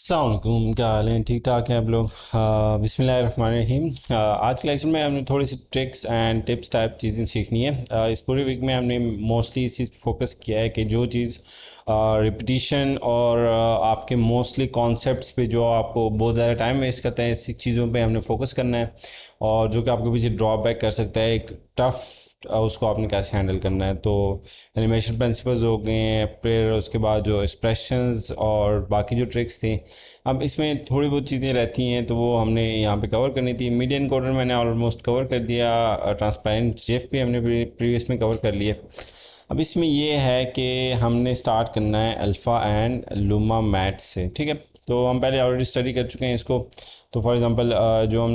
अस्सलाम वालेकुम, क्या हाल है? ठीक ठाक हैं आप लोग? बिस्मिल्लाहिर्रहमानिर्रहीम। आज के लेक्चर में हमने थोड़ी सी ट्रिक्स एंड टिप्स टाइप चीज़ें सीखनी है। इस पूरे वीक में हमने मोस्टली इस चीज़ पे फोकस किया है कि जो चीज़ रिपीटिशन और आपके मोस्टली कॉन्सेप्ट्स पे जो आपको बहुत ज़्यादा टाइम वेस्ट करते हैं, इस चीज़ों पे हमने फोकस करना है। और जो कि आपके पीछे ड्रॉबैक कर सकता है एक टफ़, उसको आपने कैसे हैंडल करना है। तो एनिमेशन प्रिंसिपल्स हो गए हैं, फिर उसके बाद जो एक्सप्रेशंस और बाकी जो ट्रिक्स थी, अब इसमें थोड़ी बहुत चीज़ें रहती हैं तो वो हमने यहाँ पे कवर करनी थी। मीडियन एनकोडर मैंने ऑलमोस्ट कवर कर दिया, ट्रांसपेरेंट जेफ भी हमने प्रीवियस में कवर कर लिया। अब इसमें ये है कि हमने स्टार्ट करना है अल्फ़ा एंड लूमा मैथ से, ठीक है। तो हम पहले ऑलरेडी स्टडी कर चुके हैं इसको। तो फॉर एग्ज़ाम्पल जो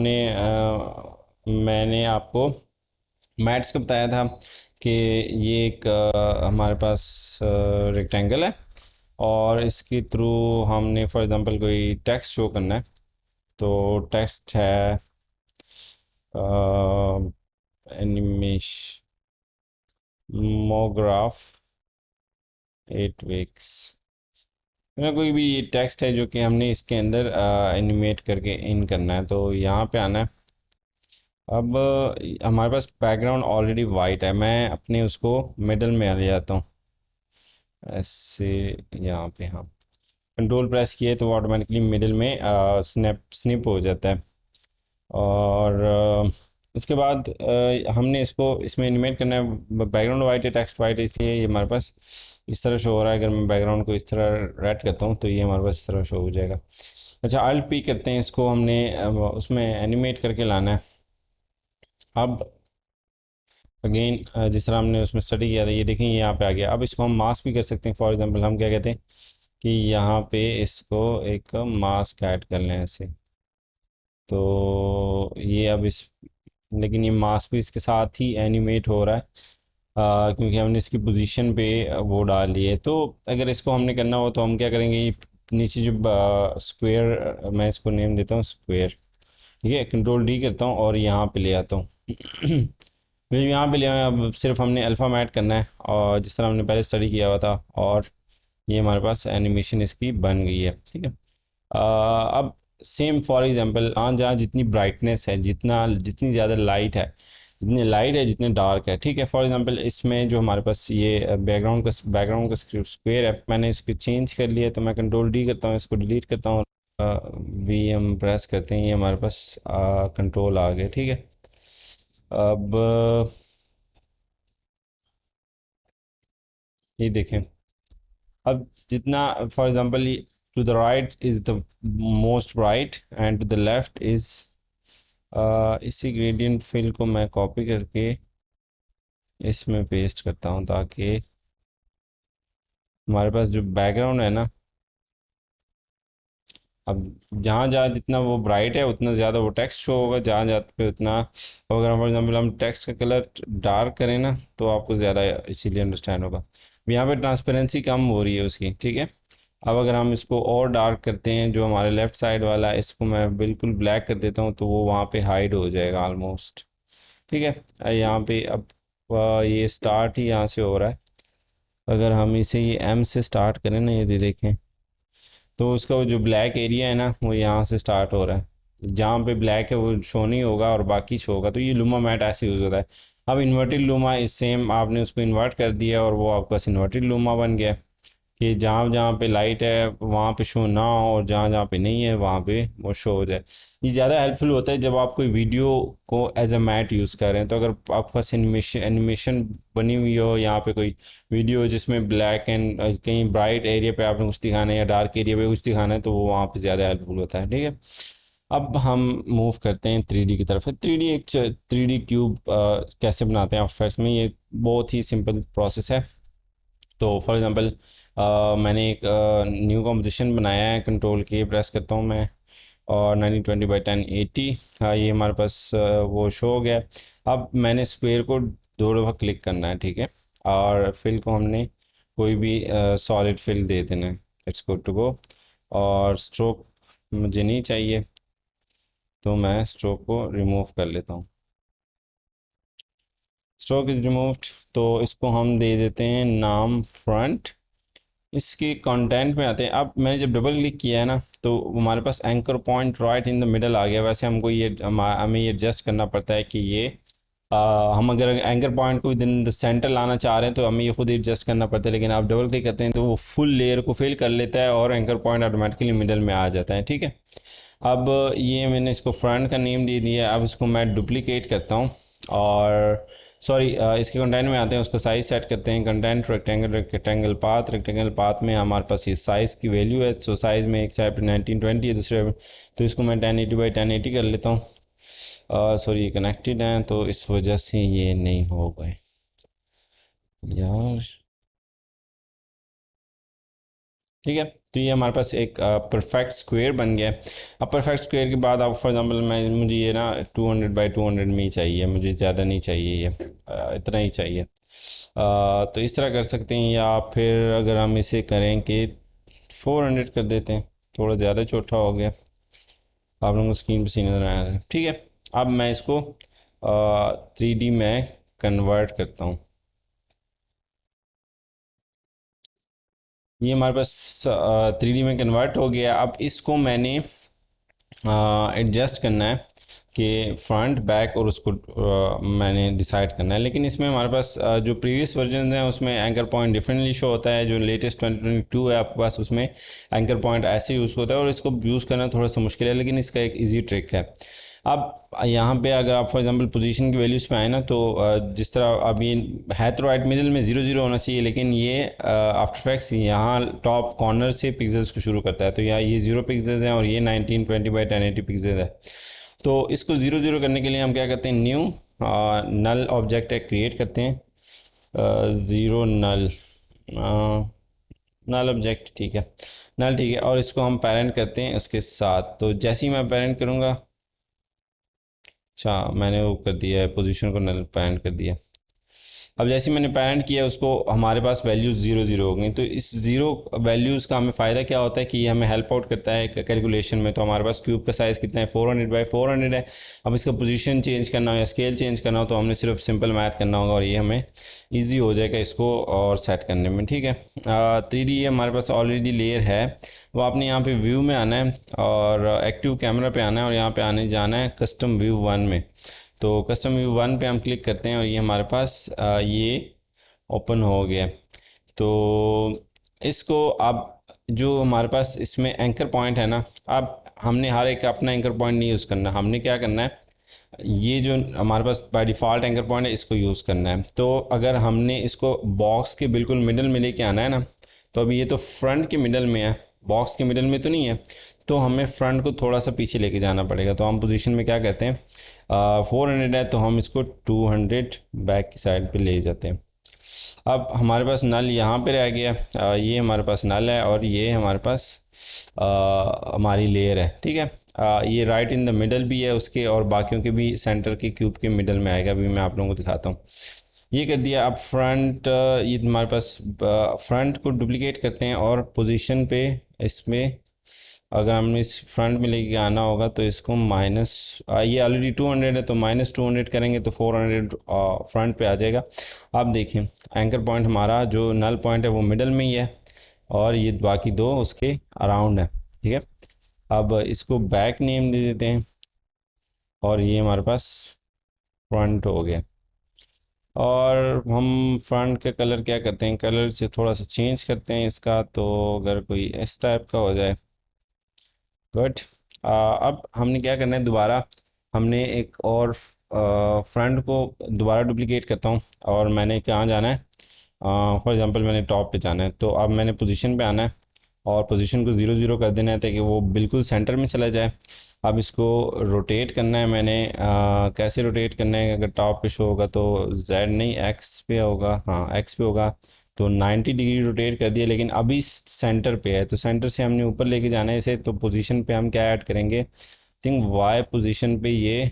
मैंने आपको मैथ्स का बताया था कि ये एक हमारे पास रेक्टेंगल है और इसके थ्रू हमने फॉर एग्जांपल कोई टेक्स्ट शो करना है। तो टेक्स्ट है एनिमेशनोग्राफ 8 वीक्स, कोई भी टेक्स्ट है जो कि हमने इसके अंदर एनिमेट करके इन करना है। तो यहाँ पे आना है। अब हमारे पास बैकग्राउंड ऑलरेडी वाइट है, मैं अपने उसको मिडल में ले जाता हूँ ऐसे। यहाँ पे हाँ, कंट्रोल प्रेस किए तो ऑटोमेटिकली मिडिल में स्निप हो जाता है। और उसके बाद हमने इसको इसमें एनिमेट करना है। बैकग्राउंड वाइट है, टेक्स्ट वाइट है, इसलिए ये हमारे पास इस तरह शो हो रहा है। अगर मैं बैकग्राउंड को इस तरह रेड करता हूँ तो ये हमारे पास इस तरह शो हो जाएगा। अच्छा, अल्ट पी करते हैं, इसको हमने उसमें एनिमेट करके लाना है। अब अगेन जिस तरह हमने उसमें स्टडी किया था, ये देखें ये यहाँ पे आ गया। अब इसको हम मास्क भी कर सकते हैं। फॉर एग्जांपल हम क्या कहते हैं कि यहाँ पे इसको एक मास्क ऐड कर लें ऐसे। तो ये अब इस, लेकिन ये मास्क भी इसके साथ ही एनिमेट हो रहा है क्योंकि हमने इसकी पोजीशन पे वो डाल ली है। तो अगर इसको हमने करना हो तो हम क्या करेंगे, ये नीचे जो स्क्वायर, मैं इसको नेम देता हूँ स्क्वायर, ठीक है। कंट्रोल डी करता हूँ और यहाँ पे ले आता हूँ। फिर यहाँ पे ले आए। अब सिर्फ हमने अल्फ़ा मैट करना है और जिस तरह हमने पहले स्टडी किया हुआ था, और ये हमारे पास एनिमेशन इसकी बन गई है, ठीक है। अब सेम फॉर एग्जांपल जहाँ जितनी ब्राइटनेस है, जितनी ज़्यादा लाइट है, जितनी लाइट है जितने डार्क है, ठीक है। फॉर एग्जांपल इसमें जो हमारे पास ये बैकग्राउंड का स्क्वायर है, मैंने इसको चेंज कर लिया। तो मैं कंट्रोल डी करता हूँ, इसको डिलीट करता हूँ, वी एम प्रेस करते हैं, ये हमारे पास कंट्रोल आ गया, ठीक है। अब ये देखें, अब जितना for example to the right is the most bright and to the left is, इसी ग्रेडियंट फिल को मैं कॉपी करके इसमें पेस्ट करता हूँ ताकि हमारे पास जो बैकग्राउंड है ना, अब जहाँ जहाँ जितना वो ब्राइट है उतना ज़्यादा वो टेक्स्ट शो होगा, जहाँ जहाँ पे उतना। अगर फॉर एग्जांपल हम टेक्स्ट का कलर डार्क करें ना तो आपको ज़्यादा इसीलिए अंडरस्टैंड होगा। यहाँ पे ट्रांसपेरेंसी कम हो रही है उसकी, ठीक है। अब अगर हम इसको और डार्क करते हैं, जो हमारे लेफ़्ट साइड वाला है इसको मैं बिल्कुल ब्लैक कर देता हूँ, तो वो वहाँ पे हाइड हो जाएगा ऑलमोस्ट, ठीक है। यहाँ पे अब ये स्टार्ट ही यहाँ से हो रहा है। अगर हम इसे ये एम से स्टार्ट करें ना, ये देखें, तो उसका वो जो ब्लैक एरिया है ना वो यहाँ से स्टार्ट हो रहा है। जहाँ पे ब्लैक है वो शो नहीं होगा और बाकी शो होगा। तो ये लूमा मैट ऐसे यूज़ होता है। अब इन्वर्टेड लूमा इस सेम, आपने उसको इन्वर्ट कर दिया और वो आपका इन्वर्टेड लूमा बन गया कि जहाँ जहाँ पे लाइट है वहाँ पे शो ना हो और जहाँ जहाँ पे नहीं है वहाँ पे वो शो हो जाए। ये ज़्यादा हेल्पफुल होता है जब आप कोई वीडियो को एज अ मैट यूज़ कर रहे हैं। तो अगर आपके पास एनिमेशन बनी हुई हो, यहाँ पे कोई वीडियो जिसमें ब्लैक एंड कहीं ब्राइट एरिया पे आपने कुछ दिखाना है या डार्क एरिया पे कुछ दिखाना है, तो वो वहाँ पे ज़्यादा हेल्पफुल होता है, ठीक है। अब हम मूव करते हैं 3D की तरफ। 3D क्यूब कैसे बनाते हैं आफ्टर इफेक्ट्स में, ये बहुत ही सिंपल प्रोसेस है। तो फॉर एग्जांपल मैंने एक न्यू कॉम्पोजिशन बनाया है, कंट्रोल के प्रेस करता हूँ मैं, और 1920 by 1080, हाँ ये हमारे पास वो शो हो गया। अब मैंने स्क्वायर को 2 दफ़ा क्लिक करना है, ठीक है। और फिल को हमने कोई भी सॉलिड फिल दे देना है। It's good to go. और स्ट्रोक मुझे नहीं चाहिए तो मैं स्ट्रोक को रिमूव कर लेता हूँ। Stroke is removed. तो इसको हम दे देते हैं नाम फ्रंट इसके कंटेंट में आते हैं। अब मैंने जब डबल क्लिक किया है ना तो हमारे पास anchor point right in the middle आ गया। वैसे हमको ये हमें ये एडजस्ट करना पड़ता है कि ये हम अगर एंकर पॉइंट को विद इन द सेंटर लाना चाह रहे हैं तो हमें ये खुद एडजस्ट करना पड़ता है, लेकिन आप डबल क्लिक करते हैं तो वो फुल लेयर को फिल कर लेता है और एंकर पॉइंट ऑटोमेटिकली मिडल में आ जाता है। ठीक है, अब ये मैंने इसको फ्रंट का नेम दे दिया है। अब इसको मैं डुप्लीकेट करता हूँ और सॉरी इसके कंटेंट में आते हैं, उसका साइज़ सेट करते हैं। कंटेंट रेक्टेंगल पाथ में हमारे पास ये साइज़ की वैल्यू है। सो साइज़ में एक साइड पर 1920 है, दूसरे तो इसको मैं 1080 बाई 1080 कर लेता हूँ। सॉरी ये कनेक्टेड हैं तो इस वजह से ये नहीं हो गए यार। ठीक है, तो ये हमारे पास एक परफेक्ट स्क्वायर बन गया है। अब परफेक्ट स्क्वायर के बाद आप फॉर एग्जांपल मुझे ये ना 200 बाई 200 में ही चाहिए, मुझे ज़्यादा नहीं चाहिए, ये इतना ही चाहिए। तो इस तरह कर सकते हैं, या फिर अगर हम इसे करें कि 400 कर देते हैं, थोड़ा ज़्यादा छोटा हो गया, आप लोगों को स्क्रीन पर सी नज़र आया। ठीक है, अब मैं इसको 3D में कन्वर्ट करता हूँ। ये हमारे पास 3D में कन्वर्ट हो गया। अब इसको मैंने एडजस्ट करना है कि फ्रंट बैक और उसको मैंने डिसाइड करना है। लेकिन इसमें हमारे पास जो प्रीवियस वर्जन हैं उसमें एंकर पॉइंट डिफरेंटली शो होता है। जो लेटेस्ट 2022 है आपके पास उसमें एंकर पॉइंट ऐसे यूज़ होता है और इसको यूज़ करना थोड़ा सा मुश्किल है, लेकिन इसका एक ईजी ट्रिक है। अब यहाँ पे अगर आप फॉर एग्जांपल पोजीशन की वैल्यूज़ पे आए ना तो जिस तरह अब ये है तो राइट मिडिल में 0 0 होना चाहिए, लेकिन ये आफ्टर इफेक्ट्स यहाँ टॉप कॉर्नर से पिक्सल्स को शुरू करता है। तो यहाँ ये 0 पिक्सल्स हैं और ये 1920 बाई 1080 पिक्सल्स है। तो इसको 0 0 करने के लिए हम क्या करते हैं, न्यू नल ऑब्जेक्ट क्रिएट करते हैं, 0 नल नल ऑब्जेक्ट। ठीक है, नल ठीक है, और इसको हम पेरेंट करते हैं उसके साथ। तो जैसे ही मैं पेरेंट करूँगा, अच्छा मैंने वो कर दिया है, पोजीशन को नल पेरेंट कर दिया। अब जैसे मैंने पेरेंट किया उसको हमारे पास वैल्यूज़ 0 0 हो गई। तो इस ज़ीरो वैल्यूज़ का हमें फ़ायदा क्या होता है कि ये हमें हेल्प आउट करता है कैलकुलेशन में। तो हमारे पास क्यूब का साइज़ कितना है, 400 बाई 400 है। अब इसका पोजीशन चेंज करना हो या स्केल चेंज करना हो तो हमने सिर्फ सिंपल मैथ करना होगा और ये हमें ईजी हो जाएगा इसको और सेट करने में। ठीक है, 3D ये हमारे पास ऑलरेडी लेयर है। वो आपने यहाँ पे व्यू में आना है और एक्टिव कैमरा पे आना है और यहाँ पे आने जाना है कस्टम व्यू 1 में। तो कस्टम व्यू 1 पे हम क्लिक करते हैं और ये हमारे पास ये ओपन हो गया। तो इसको अब जो हमारे पास इसमें एंकर पॉइंट है ना, अब हमने हर एक अपना एंकर पॉइंट नहीं यूज़ करना, हमने क्या करना है, ये जो हमारे पास बाय डिफ़ॉल्ट एंकर पॉइंट है इसको यूज़ करना है। तो अगर हमने इसको बॉक्स के बिल्कुल मिडल में लेके आना है ना, तो अभी ये तो फ्रंट के मिडल में है, बॉक्स के मिडल में तो नहीं है, तो हमें फ्रंट को थोड़ा सा पीछे लेके जाना पड़ेगा। तो हम पोजीशन में क्या कहते हैं, 400 है तो हम इसको 200 बैक की साइड पे ले जाते हैं। अब हमारे पास नल यहाँ पे रह गया, ये हमारे पास नल है और ये हमारे पास हमारी लेयर है। ठीक है, ये राइट इन द मिडल भी है उसके और बाकियों के भी सेंटर के क्यूब के मिडल में आएगा। अभी मैं आप लोगों को दिखाता हूँ, ये कर दिया। अब फ्रंट ये हमारे पास फ्रंट को डुप्लीकेट करते हैं और पोजीशन पे इसमें अगर हमने इस फ्रंट में लेके आना होगा तो इसको माइनस, ये ऑलरेडी 200 है तो -200 करेंगे तो 400 फ्रंट पे आ जाएगा। आप देखें एंकर पॉइंट हमारा जो नल पॉइंट है वो मिडल में ही है और ये बाकी दो उसके अराउंड है। ठीक है, अब इसको बैक नेम दे देते हैं और ये हमारे पास फ्रंट हो गया। और हम फ्रंट का कलर क्या करते हैं, कलर से थोड़ा सा चेंज करते हैं इसका, तो अगर कोई इस टाइप का हो जाए, गुड। अब हमने क्या करना है, दोबारा हमने एक और फ्रंट को दोबारा डुप्लीकेट करता हूँ और मैंने कहाँ जाना है, फॉर एग्जांपल मैंने टॉप पे जाना है। तो अब मैंने पोजीशन पे आना है और पोजीशन को 0 0 कर देना है ताकि वो बिल्कुल सेंटर में चला जाए। अब इसको रोटेट करना है मैंने, कैसे रोटेट करना है, अगर टॉप पे शो होगा तो Z नहीं X पे होगा, हाँ X पे होगा। तो 90 डिग्री रोटेट कर दिया, लेकिन अभी सेंटर पे है तो सेंटर से हमने ऊपर लेके जाना है इसे। तो पोजीशन पे हम क्या ऐड करेंगे, थिंक Y पोजीशन पे ये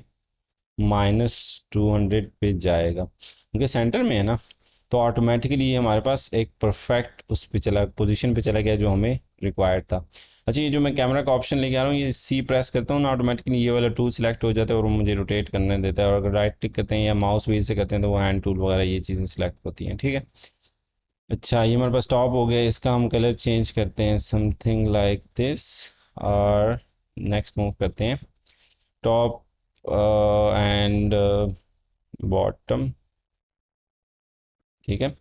-200 पे जाएगा क्योंकि सेंटर में है ना। तो ऑटोमेटिकली ये हमारे पास एक परफेक्ट उस पे चला, पोजीशन पे चला गया जो हमें रिक्वायर्ड था। अच्छा, ये जो मैं कैमरा का ऑप्शन लेके आ रहा हूँ, ये C प्रेस करता हूँ ना, ऑटोमेटिकली ये वाला टूल सिलेक्ट हो जाता है और वो मुझे रोटेट करने देता है। और अगर राइट क्लिक करते हैं या माउस व्हील से करते हैं तो वो हैंड टूल वगैरह ये चीज़ें सिलेक्ट होती हैं। ठीक है, अच्छा, ये हमारे पास टॉप हो गया, इसका हम कलर चेंज करते हैं समथिंग लाइक दिस। और नेक्स्ट मूव करते हैं टॉप एंड बॉटम। ठीक है,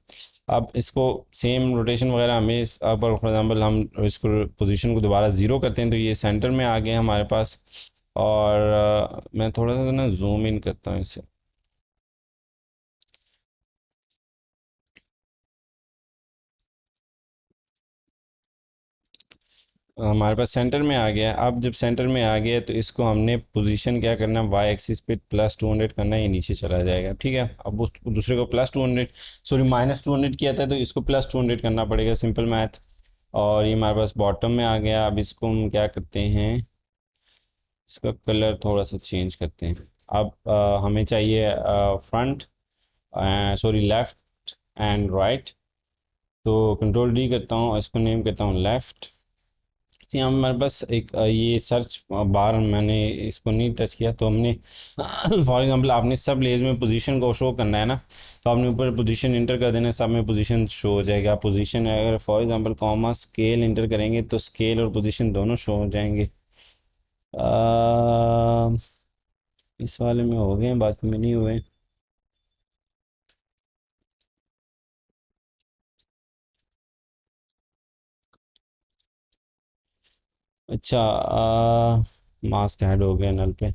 अब इसको सेम रोटेशन वगैरह हमें अब फॉर एग्जांपल हम इसको पोजीशन को दोबारा ज़ीरो करते हैं तो ये सेंटर में आ गए हमारे पास। और मैं थोड़ा सा ना जूम इन करता हूँ इसे। हमारे पास सेंटर में आ गया। अब जब सेंटर में आ गया तो इसको हमने पोजीशन क्या करना है, वाई एक्सिस पे +200 करना है, ये नीचे चला जाएगा। ठीक है, अब उस दूसरे को +200 सॉरी -200 किया था तो इसको +200 करना पड़ेगा, सिंपल मैथ। और ये हमारे पास बॉटम में आ गया। अब इसको हम क्या करते हैं, इसका कलर थोड़ा सा चेंज करते हैं। अब हमें चाहिए front sorry left and right. तो कंट्रोल डी करता हूँ, इसको नेम करता हूँ लेफ़्ट। यहाँ हमारे पास एक ये सर्च बार मैंने इसको नहीं टच किया तो हमने फॉर एग्जांपल आपने सब लेयर्स में पोजीशन को शो करना है ना, तो आपने ऊपर पोजीशन इंटर कर देना है, सब में पोजीशन शो हो जाएगा। पोजीशन अगर for example comma scale inter करेंगे तो स्केल और पोजीशन दोनों शो हो जाएंगे। अ, इस वाले में हो गए, बाकी में नहीं हुए। अच्छा, मास्क ऐड हो गया नल पे,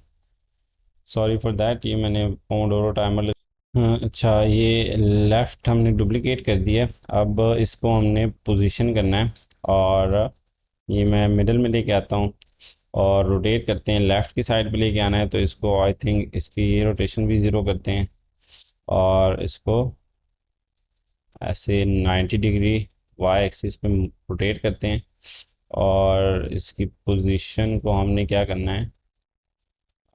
सॉरी फॉर दैट। ये मैंने पोमोडोरो टाइमर। हाँ, अच्छा, ये लेफ़्ट हमने डुप्लीकेट कर दिया। अब इसको हमने पोजीशन करना है और ये मैं मिडल में लेके आता हूँ और रोटेट करते हैं, लेफ़्ट की साइड पे लेके आना है तो इसको आई थिंक इसकी ये रोटेशन भी ज़ीरो करते हैं और इसको ऐसे 90 डिग्री वाई एक्सिस पे रोटेट करते हैं। और इसकी पोजीशन को हमने क्या करना है,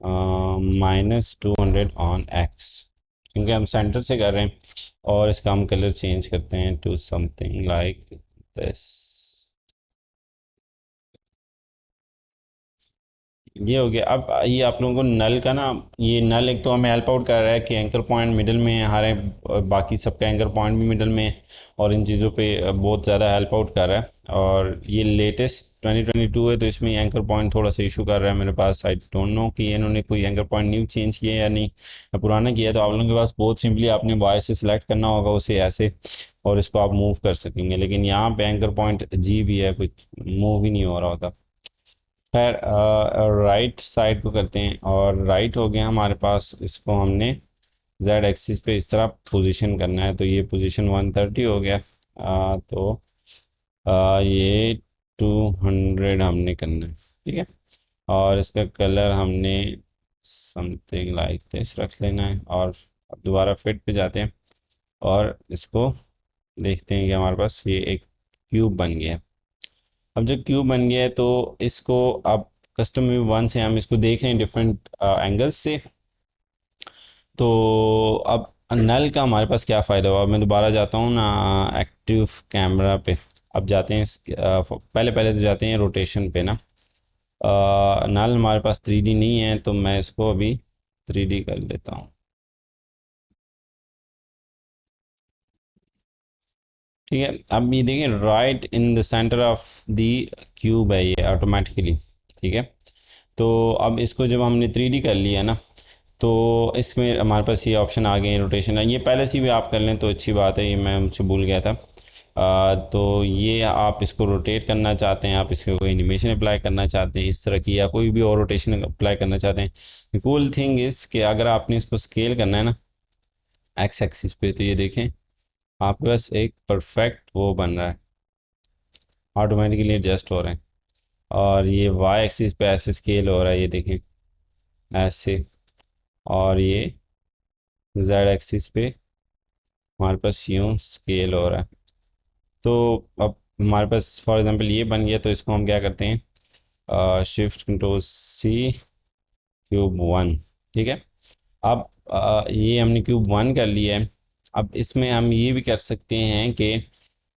-200 ऑन एक्स, क्योंकि हम सेंटर से कर रहे हैं। और इसका हम कलर चेंज करते हैं टू समथिंग लाइक दिस। ये हो गया। अब ये आप लोगों को नल का ना, ये नल एक तो हमें हेल्प आउट कर रहा है कि एंकर पॉइंट मिडल में है हमारे, और बाकी सबका एंकर पॉइंट भी मिडल में है और इन चीज़ों पे बहुत ज़्यादा हेल्प आउट कर रहा है। और ये लेटेस्ट 2022 है तो इसमें एंकर पॉइंट थोड़ा सा इशू कर रहा है मेरे पास। आई डोंट नो कि इन्होंने कोई एंकर पॉइंट न्यू चेंज किया या नहीं, या पुराना किया है। तो आप लोगों के पास बहुत सिंपली आपने वाई से सिलेक्ट करना होगा उसे ऐसे, और इसको आप मूव कर सकेंगे। लेकिन यहाँ पे एंकर पॉइंट अजीब ही है, कुछ मूव ही नहीं हो रहा होता। खैर, राइट साइड को करते हैं और राइट हो गया हमारे पास। इसको हमने जेड एक्सिस पे इस तरह पोजीशन करना है तो ये पोजीशन 130 हो गया। तो ये 200 हमने करना है। ठीक है, और इसका कलर हमने समथिंग लाइक दिस रख लेना है। और अब दोबारा फिट पे जाते हैं और इसको देखते हैं कि हमारे पास ये एक क्यूब बन गया है। अब जब क्यूब बन गया है तो इसको अब कस्टम व्यू 1 से हम इसको देख रहे हैं डिफरेंट एंगल्स से। तो अब नल का हमारे पास क्या फ़ायदा हुआ, मैं दोबारा जाता हूँ ना एक्टिव कैमरा पे। अब जाते हैं पहले पहले तो जाते हैं रोटेशन पे ना। नल हमारे पास 3D नहीं है तो मैं इसको अभी 3D कर लेता हूँ। ठीक है, अब ये देखें right in the centre of the cube है ये ऑटोमेटिकली। ठीक है, तो अब इसको जब हमने 3D कर लिया ना तो इसमें हमारे पास ये ऑप्शन आ गए रोटेशन है। ये पहले से भी आप कर लें तो अच्छी बात है, ये मैं मुझसे भूल गया था। तो ये आप इसको रोटेट करना चाहते हैं, आप इसको कोई एनिमेशन अप्लाई करना चाहते हैं इस तरह की, या कोई भी और रोटेशन अप्लाई करना चाहते हैं। कूल थिंग इज़ कि अगर आपने इसको स्केल करना है ना एक्स एक्सिस पे, तो ये देखें आपके पास एक परफेक्ट वो बन रहा है, ऑटोमेटिकली एडजस्ट हो रहे हैं। और ये वाई एक्सिस पे ऐसे स्केल हो रहा है, ये देखें ऐसे। और ये जेड एक्सिस पे हमारे पास यूँ स्केल हो रहा है। तो अब हमारे पास फॉर एग्जांपल ये बन गया तो इसको हम क्या करते हैं, शिफ्ट कंट्रोल सी क्यूब 1। ठीक है, अब ये हमने क्यूब 1 कर लिया है। अब इसमें हम ये भी कर सकते हैं कि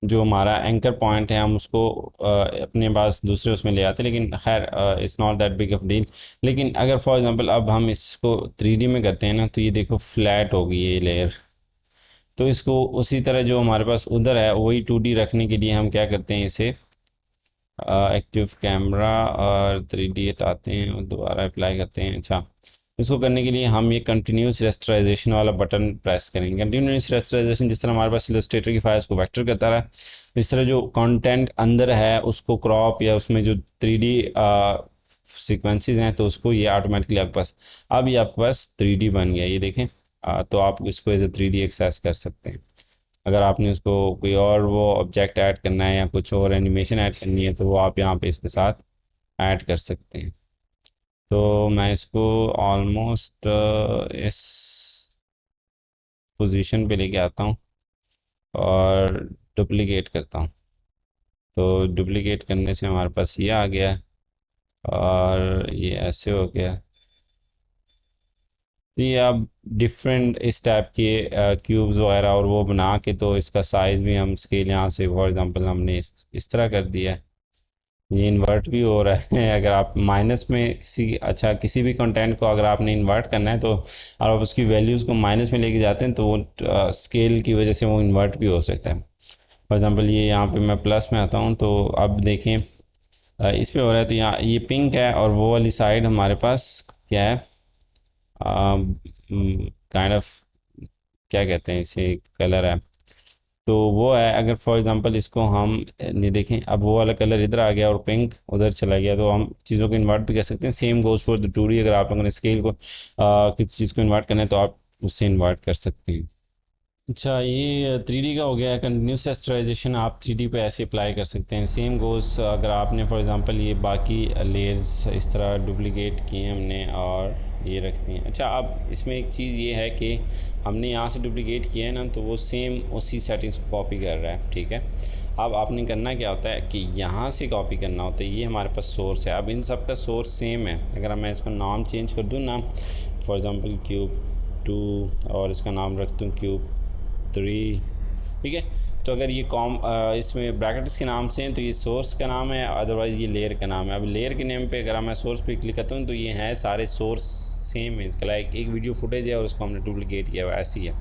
जो हमारा एंकर पॉइंट है हम उसको अपने पास दूसरे उसमें ले आते हैं, लेकिन खैर it's not that big of deal. लेकिन अगर फॉर एग्जांपल अब हम इसको 3D में करते हैं ना तो ये देखो फ्लैट हो गई ये लेयर, तो इसको उसी तरह जो हमारे पास उधर है वही 2D रखने के लिए हम क्या करते हैं, इसे एक्टिव कैमरा और 3D हटाते हैं और दोबारा अप्लाई करते हैं। अच्छा, इसको करने के लिए हम ये कंटिन्यूस रेस्टराइजेशन वाला बटन प्रेस करेंगे। कंटिन्यूस रेस्टराइजेशन जिस तरह हमारे पास इलस्ट्रेटर की फाइल्स को वेक्टर करता रहा, इस तरह जो कंटेंट अंदर है उसको क्रॉप या उसमें जो 3D सीक्वेंसेस हैं तो उसको ये ऑटोमेटिकली आपके पास, अब ये आपके पास 3D बन गया, ये देखें। तो आप इसको एज ए 3D एक्सेस कर सकते हैं। अगर आपने उसको कोई और वो ऑब्जेक्ट ऐड करना है या कुछ और एनिमेशन ऐड करनी है तो वो आप यहाँ पे इसके साथ ऐड कर सकते हैं। तो मैं इसको ऑलमोस्ट इस पोजीशन पे लेके आता हूँ और डुप्लीकेट करता हूँ। तो डुप्लीकेट करने से हमारे पास ये आ गया और ये ऐसे हो गया। ये आप डिफरेंट इस टाइप के क्यूब्स वगैरह और वो बना के, तो इसका साइज़ भी हम स्केल यहाँ से फॉर एग्जांपल हमने इस तरह कर दिया है। ये इन्वर्ट भी हो रहा है अगर आप माइनस में किसी भी कंटेंट को अगर आपने इन्वर्ट करना है तो और आप उसकी वैल्यूज़ को माइनस में लेके जाते हैं तो वो स्केल की वजह से वो इन्वर्ट भी हो सकता है। फॉर एग्जांपल ये यहाँ पे मैं प्लस में आता हूँ तो अब देखें इस पे हो रहा है, तो यहाँ ये पिंक है और वो वाली साइड हमारे पास क्या है, काइंड ऑफ क्या कहते हैं इसे, कलर है। तो वो है, अगर फॉर एग्जांपल इसको हम नहीं देखें, अब वो वाला कलर इधर आ गया और पिंक उधर चला गया, तो हम चीज़ों को इन्वर्ट भी कर सकते हैं। Same goes for the 2D, अगर आप लोगों ने स्केल को किसी चीज़ को इन्वर्ट करना है तो आप उससे इन्वर्ट कर सकते हैं। अच्छा, ये 3D का हो गया है। कंटिन्यूस रेस्टराइजेशन आप 3D पे ऐसे अप्लाई कर सकते हैं। सेम गोज़ अगर आपने फॉर एग्जांपल ये बाकी लेयर्स इस तरह डुप्लीकेट किए हमने और ये रखती हैं। अच्छा, अब इसमें एक चीज़ ये है कि हमने यहाँ से डुप्लीकेट किया है ना, तो वो सेम उसी सेटिंग्स को कॉपी कर रहा है, ठीक है। अब आपने करना क्या होता है कि यहाँ से कॉपी करना होता है, ये हमारे पास सोर्स है। अब इन सब का सोर्स सेम है। अगर मैं इसका नाम चेंज कर दूँ ना, फॉर एग्ज़ाम्पल क्यूब 2 और इसका नाम रख दूँ क्यूब 3, ठीक है। तो अगर ये इसमें ब्रैकेट्स के नाम से हैं तो ये सोर्स का नाम है, अदरवाइज़ ये लेयर का नाम है। अब लेयर के नेम पे अगर मैं सोर्स पे क्लिक करता हूँ तो ये हैं सारे सोर्स सेम है। इसका लाइक एक वीडियो फुटेज है और उसको हमने डुप्लीकेट किया हुआ, ऐसी है।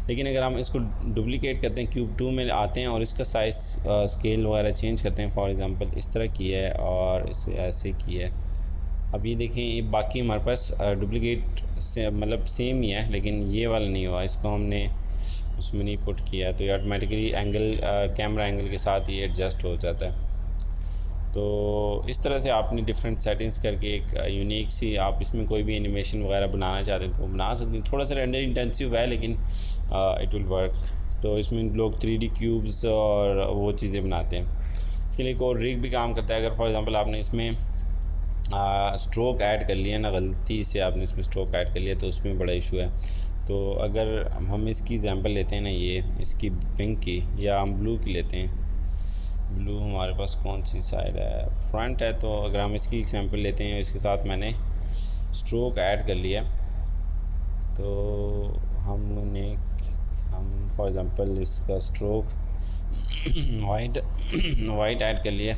लेकिन अगर हम इसको डुप्लीकेट करते हैं, क्यूब 2 में आते हैं और इसका साइज़ स्केल वगैरह चेंज करते हैं, फॉर एग्ज़ाम्पल इस तरह किया है और इसे ऐसे किया है। अब ये देखें, ये बाकी हमारे पास डुप्लीकेट से मतलब सेम ही है, लेकिन ये वाला नहीं हुआ, इसको हमने उसमें नहीं पुट किया, तो ये ऑटोमेटिकली कैमरा एंगल के साथ ये एडजस्ट हो जाता है। तो इस तरह से आपने डिफरेंट सेटिंग्स करके एक यूनिक सी, आप इसमें कोई भी एनिमेशन वगैरह बनाना चाहते हैं तो बना सकते हैं। थोड़ा सा रेंडर इंटेंसिव है लेकिन इट विल वर्क। तो इसमें लोग 3D क्यूब्स और वो चीज़ें बनाते हैं। इसके लिए एक और रिग भी काम करता है। अगर फॉर एग्ज़ाम्पल आपने इसमें स्ट्रोक ऐड कर लिया ना, गलती से आपने इसमें स्ट्रोक ऐड कर लिया तो उसमें बड़ा इशू है। तो अगर हम इसकी एग्जांपल लेते हैं ना, ये इसकी पिंक की, या हम ब्लू की लेते हैं। ब्लू हमारे पास कौन सी साइड है, फ्रंट है। तो अगर हम इसकी एग्जांपल लेते हैं, इसके साथ मैंने स्ट्रोक ऐड कर लिया, तो हम फॉर एग्ज़ाम्पल इसका स्ट्रोक वाइट ऐड कर लिया।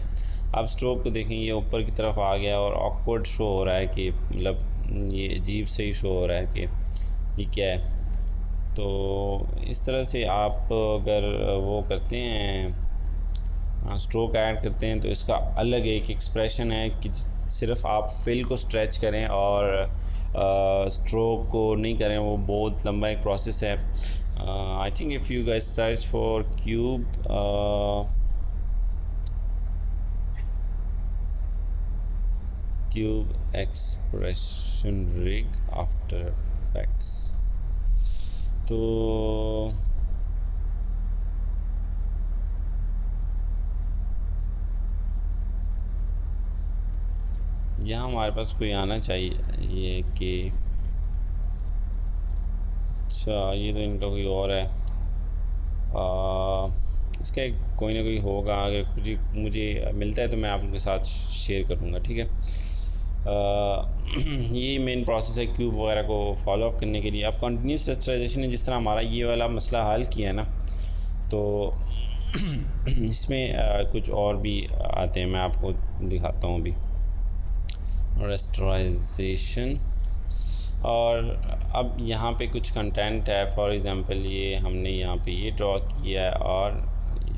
अब स्ट्रोक को देखें, ये ऊपर की तरफ आ गया और ऑकवर्ड शो हो रहा है कि मतलब ये अजीब से ही शो हो रहा है कि ये क्या है। तो इस तरह से आप अगर वो करते हैं, स्ट्रोक ऐड करते हैं, तो इसका अलग एक एक्सप्रेशन है कि सिर्फ आप फिल को स्ट्रेच करें और स्ट्रोक को नहीं करें, वो बहुत लंबा एक प्रोसेस है। I think if you guys search for cube expression rig after effects, तो यहाँ हमारे पास कोई आना चाहिए कि अच्छा, ये तो इनका कोई और है। इसका कोई ना कोई होगा, अगर कुछ मुझे मिलता है तो मैं आप लोगों के साथ शेयर करूँगा, ठीक है। ये मेन प्रोसेस है क्यूब वगैरह को फॉलो अप करने के लिए। अब कंटिन्यूस रेस्टराइजेशन ने जिस तरह हमारा ये वाला मसला हल किया है ना, तो इसमें कुछ और भी आते हैं, मैं आपको दिखाता हूँ अभी। रेस्टराइजेशन और अब यहाँ पे कुछ कंटेंट है, फॉर एग्ज़ाम्पल ये हमने यहाँ पे ये ड्रॉ किया है, और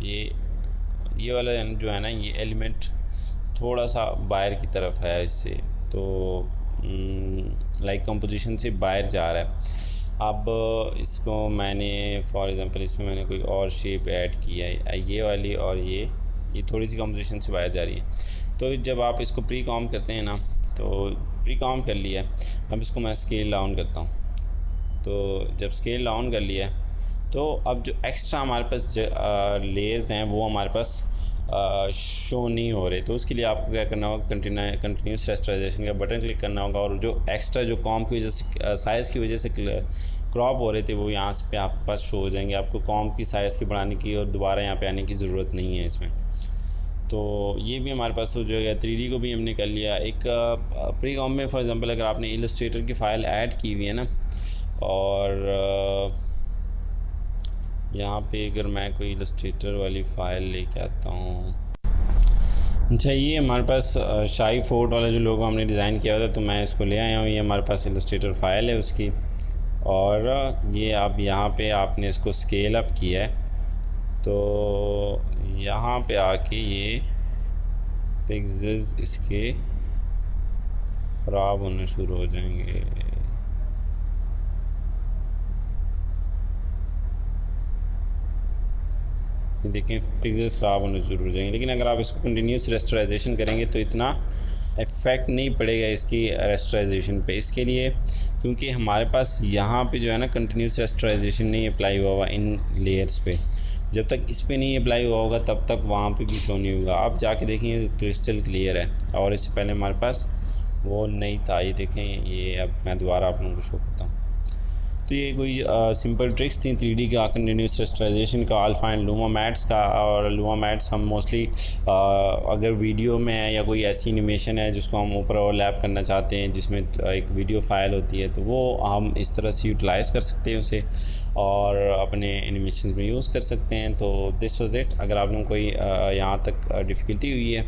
ये वाला जो है ना, ये एलिमेंट थोड़ा सा बाहर की तरफ है इससे, तो लाइक कंपोजिशन से बाहर जा रहा है। अब इसको मैंने फॉर एग्ज़ाम्पल इसमें मैंने कोई और शेप ऐड किया है, ये वाली, और ये थोड़ी सी कंपोजिशन से बाहर जा रही है। तो जब आप इसको प्री कॉम करते हैं ना, तो प्री कॉम कर लिया, अब इसको मैं स्केल डाउन करता हूँ। तो जब स्केल डाउन कर लिया तो अब जो एक्स्ट्रा हमारे पास लेयर्स हैं वो हमारे पास शो नहीं हो रहे। तो उसके लिए आपको क्या करना होगा, कंटिन्यूस रेस्टराइजेशन का बटन क्लिक करना होगा, और जो एक्स्ट्रा जो कॉम की वजह से साइज़ की वजह से क्रॉप हो रहे थे वो यहाँ पे आपके पास शो हो जाएंगे। आपको कॉम की साइज़ की बढ़ाने की और दोबारा यहाँ पे आने की ज़रूरत नहीं है इसमें। तो ये भी हमारे पास हो जाएगा। 3D को भी हमने कर लिया। एक प्री कॉम में फॉर एग्ज़ाम्पल अगर आपने इलस्ट्रेटर की फ़ाइल ऐड की हुई है ना, और यहाँ पे अगर मैं कोई इलस्ट्रेटर वाली फ़ाइल लेके आता हूँ, अच्छा ये हमारे पास शाही फोर्ट वाला जो लोगो हमने डिज़ाइन किया हुआ था, तो मैं इसको ले आया हूँ। ये हमारे पास इलस्ट्रेटर फ़ाइल है उसकी, और ये आप यहाँ पे आपने इसको स्केल अप किया है, तो यहाँ पे आके ये पिक्सेल्स इसके ख़राब होने शुरू हो जाएंगे। देखें पिक्सेल्स ख़राब होने शुरू हो जाएंगे। लेकिन अगर आप इसको कंटिन्यूस रेस्टराइजेशन करेंगे तो इतना इफ़ेक्ट नहीं पड़ेगा इसकी रेस्टराइजेशन पे। इसके लिए क्योंकि हमारे पास यहाँ पे जो है ना कंटिन्यूस रेस्टराइजेशन नहीं अप्लाई हुआ हुआ इन लेयर्स पे। जब तक इस पे नहीं अप्लाई हुआ होगा तब तक वहाँ पे भी शो नहीं होगा। आप जाके देखेंगे क्रिस्टल क्लियर है, और इससे पहले हमारे पास वो नहीं था। ये देखें, ये अब मैं दोबारा आप लोगों को शो करता हूँ। तो ये कोई सिंपल ट्रिक्स थी 3D का, कंटिन्यूस रेस्टराइजेशन का, अल्फा एंड लूमा मैट्स का। और लूमा मैट्स हम मोस्टली अगर वीडियो में है या कोई ऐसी एनिमेशन है जिसको हम ऊपर ओवरलैप करना चाहते हैं, जिसमें एक वीडियो फाइल होती है, तो वो हम इस तरह से यूटिलाइज़ कर सकते हैं उसे और अपने एनिमेशन में यूज़ कर सकते हैं। तो दिस वाज इट। अगर आप लोगों को कोई यहाँ तक डिफ़िकल्टी हुई है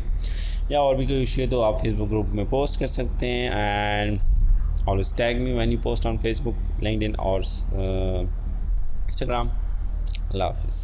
या और भी कोई इशू है तो आप फेसबुक ग्रुप में पोस्ट कर सकते हैं। And always tag me when you post on Facebook, LinkedIn or Instagram. Allah Hafiz.